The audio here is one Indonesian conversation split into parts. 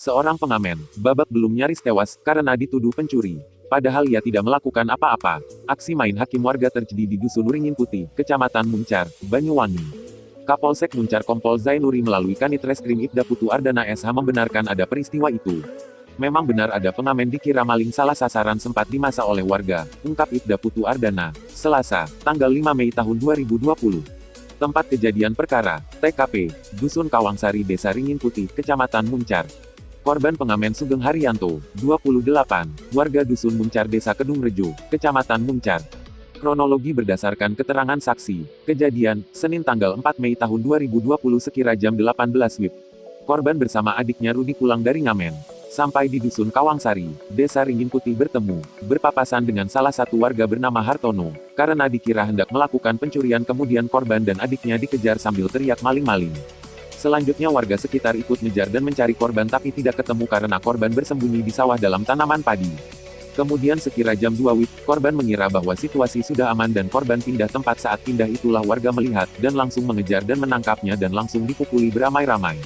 Seorang pengamen, babak belum nyaris tewas karena dituduh pencuri. Padahal ia tidak melakukan apa-apa. Aksi main hakim warga terjadi di Dusun Ringin Putih, Kecamatan Muncar, Banyuwangi. Kapolsek Muncar Kompol Zainuri melalui Kanit Reskrim Ibda Putu Ardana SH membenarkan ada peristiwa itu. Memang benar ada pengamen dikira maling salah sasaran sempat dimasa oleh warga, ungkap Ibda Putu Ardana, Selasa, tanggal 5 Mei tahun 2020. Tempat kejadian perkara, TKP, Dusun Kawangsari Desa Ringin Putih, Kecamatan Muncar. Korban pengamen Sugeng Haryanto, 28, warga Dusun Muncar Desa Kedung Rejo, Kecamatan Muncar. Kronologi berdasarkan keterangan saksi, kejadian, Senin tanggal 4 Mei tahun 2020 sekira jam 18 WIB. Korban bersama adiknya Rudi pulang dari ngamen. Sampai di Dusun Kawangsari, Desa Ringin Putih bertemu, berpapasan dengan salah satu warga bernama Hartono, karena dikira hendak melakukan pencurian kemudian korban dan adiknya dikejar sambil teriak maling-maling. Selanjutnya warga sekitar ikut ngejar dan mencari korban tapi tidak ketemu karena korban bersembunyi di sawah dalam tanaman padi. Kemudian sekira jam 2 WIB, korban mengira bahwa situasi sudah aman dan korban pindah tempat. Saat pindah itulah warga melihat, dan langsung mengejar dan menangkapnya dan langsung dipukuli beramai-ramai.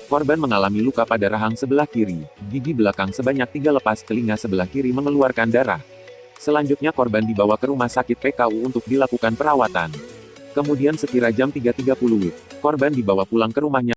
Korban mengalami luka pada rahang sebelah kiri, gigi belakang sebanyak 3 lepas, telinga sebelah kiri mengeluarkan darah. Selanjutnya korban dibawa ke rumah sakit PKU untuk dilakukan perawatan. Kemudian sekira jam 3.30 WIB, korban dibawa pulang ke rumahnya